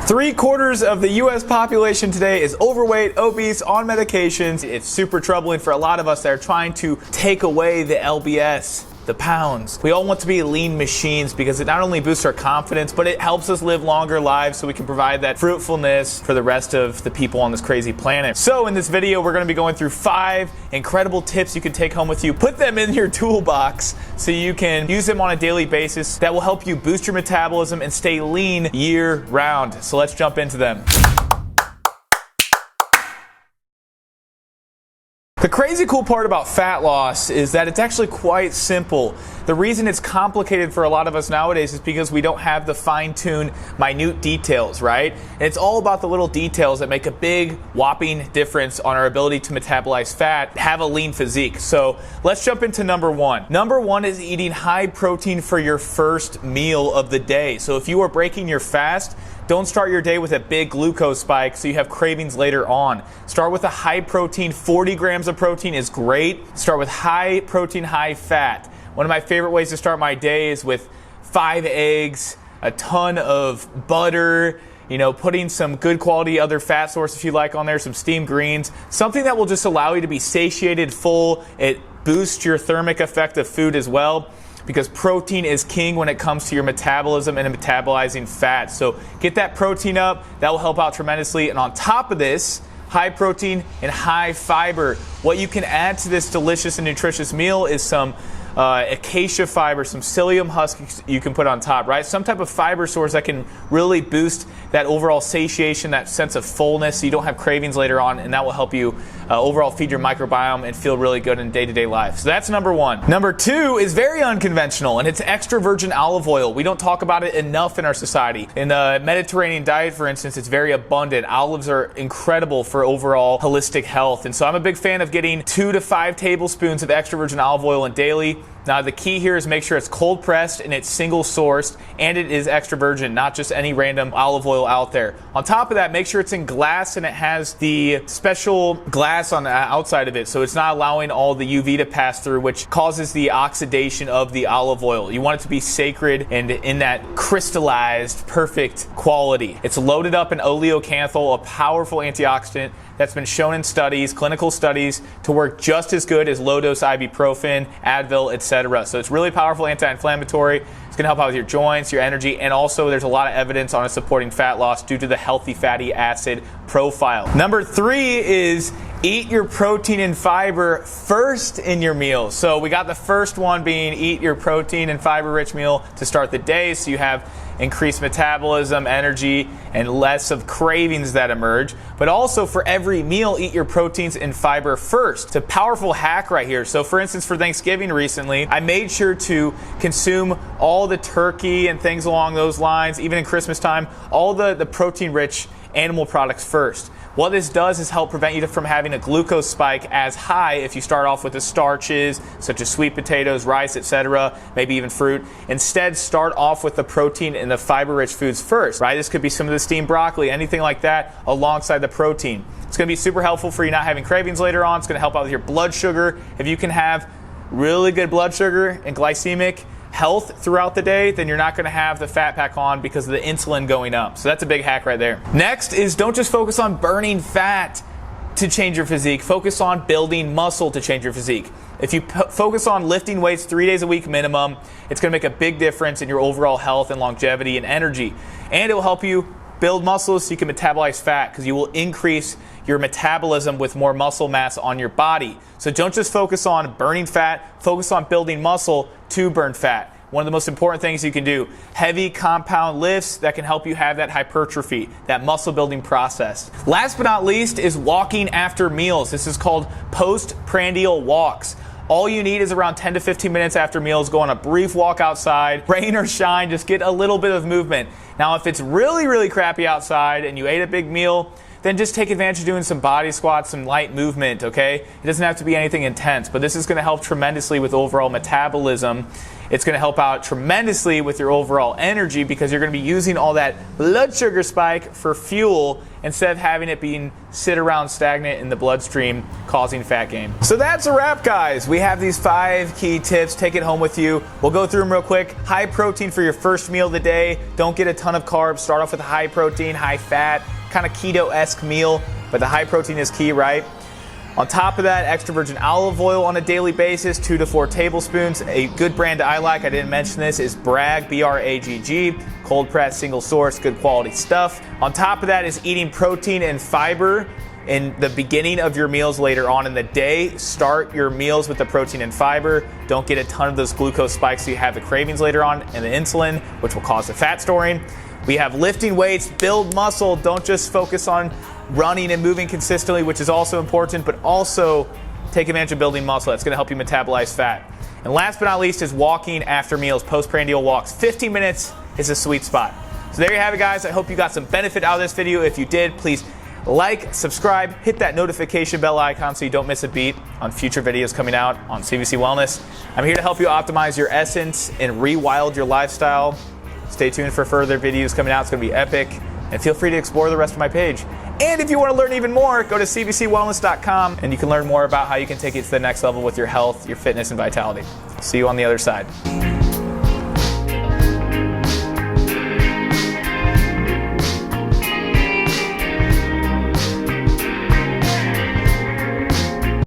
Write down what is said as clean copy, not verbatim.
3/4 of the US population today is overweight, obese, on medications. It's super troubling for a lot of us that are trying to take away the LBS, the pounds. We all want to be lean machines because it not only boosts our confidence, but it helps us live longer lives so we can provide that fruitfulness for the rest of the people on this crazy planet. So in this video, we're gonna be going through 5 incredible tips you can take home with you. Put them in your toolbox so you can use them on a daily basis that will help you boost your metabolism and stay lean year round. So let's jump into them. The crazy cool part about fat loss is that it's actually quite simple. The reason it's complicated for a lot of us nowadays is because we don't have the fine-tuned, minute details, right? And it's all about the little details that make a big, whopping difference on our ability to metabolize fat, have a lean physique. So let's jump into number 1. Number 1 is eating high protein for your first meal of the day. So if you are breaking your fast, don't start your day with a big glucose spike so you have cravings later on. Start with a high protein. 40 grams of protein is great. Start with high protein, high fat. One of my favorite ways to start my day is with 5 eggs, a ton of butter, putting some good quality other fat source if you like on there, some steamed greens, something that will just allow you to be satiated, full. It boosts your thermic effect of food as well, because protein is king when it comes to your metabolism and metabolizing fat. So get that protein up. That will help out tremendously. And on top of this, high protein and high fiber. What you can add to this delicious and nutritious meal is some acacia fiber, some psyllium husk you can put on top, right? Some type of fiber source that can really boost that overall satiation, that sense of fullness so you don't have cravings later on, and that will help you overall feed your microbiome and feel really good in day-to-day life. So that's number 1. Number 2 is very unconventional, and it's extra virgin olive oil. We don't talk about it enough in our society. In the Mediterranean diet, for instance, it's very abundant. Olives are incredible for overall holistic health, and so I'm a big fan of getting 2 to 5 tablespoons of extra virgin olive oil in daily. Now the key here is make sure it's cold pressed and it's single sourced and it is extra virgin, not just any random olive oil out there. On top of that, make sure it's in glass and it has the special glass on the outside of it, so it's not allowing all the UV to pass through, which causes the oxidation of the olive oil. You want it to be sacred and in that crystallized, perfect quality. It's loaded up in oleocanthal, a powerful antioxidant that's been shown in studies, clinical studies, to work just as good as low-dose ibuprofen, Advil, etc. So it's really powerful anti-inflammatory. It's going to help out with your joints, your energy, and also there's a lot of evidence on it supporting fat loss due to the healthy fatty acid profile. Number 3 is eat your protein and fiber first in your meal. So we got the first one being eat your protein and fiber-rich meal to start the day so you have increased metabolism, energy, and less of cravings that emerge. But also for every meal, eat your proteins and fiber first. It's a powerful hack right here. So for instance, for Thanksgiving recently, I made sure to consume all the turkey and things along those lines, even in Christmas time, all the protein-rich animal products first. What this does is help prevent you from having a glucose spike as high if you start off with the starches, such as sweet potatoes, rice, etc., maybe even fruit. Instead, start off with the protein and the fiber-rich foods first, right? This could be some of the steamed broccoli, anything like that, alongside the protein. It's going to be super helpful for you not having cravings later on. It's going to help out with your blood sugar. If you can have really good blood sugar and glycemic health throughout the day, then you're not going to have the fat pack on because of the insulin going up. So that's a big hack right there. Next is don't just focus on burning fat to change your physique. Focus on building muscle to change your physique. If you focus on lifting weights 3 days a week minimum, it's going to make a big difference in your overall health and longevity and energy. And it will help you build muscles so you can metabolize fat because you will increase your metabolism with more muscle mass on your body. So don't just focus on burning fat, focus on building muscle to burn fat. One of the most important things you can do, heavy compound lifts that can help you have that hypertrophy, that muscle building process. Last but not least is walking after meals. This is called postprandial walks. All you need is around 10 to 15 minutes after meals. Go on a brief walk outside, rain or shine, just get a little bit of movement. Now, if it's really, really crappy outside and you ate a big meal, then just take advantage of doing some body squats, some light movement, okay? It doesn't have to be anything intense, but this is going to help tremendously with overall metabolism. It's going to help out tremendously with your overall energy because you're going to be using all that blood sugar spike for fuel instead of having it being sit around stagnant in the bloodstream causing fat gain. So that's a wrap, guys. We have these 5 key tips. Take it home with you. We'll go through them real quick. High protein for your first meal of the day. Don't get a ton of carbs. Start off with a high protein, high fat, kind of keto-esque meal, but the high protein is key, right? On top of that, extra virgin olive oil on a daily basis, 2 to 4 tablespoons. A good brand I like, I didn't mention this, is Bragg, B-R-A-G-G. Cold press, single source, good quality stuff. On top of that is eating protein and fiber in the beginning of your meals later on in the day. Start your meals with the protein and fiber. Don't get a ton of those glucose spikes so you have the cravings later on, and the insulin, which will cause the fat storing. We have lifting weights, build muscle. Don't just focus on running and moving consistently, which is also important, but also take advantage of building muscle. That's going to help you metabolize fat. And last but not least is walking after meals, postprandial walks. 15 minutes is a sweet spot. So there you have it, guys. I hope you got some benefit out of this video. If you did, please like, subscribe, hit that notification bell icon so you don't miss a beat on future videos coming out on CVC Wellness. I'm here to help you optimize your essence and rewild your lifestyle. Stay tuned for further videos coming out. It's going to be epic. And feel free to explore the rest of my page. And if you want to learn even more, go to cvcwellness.com and you can learn more about how you can take it to the next level with your health, your fitness, and vitality. See you on the other side.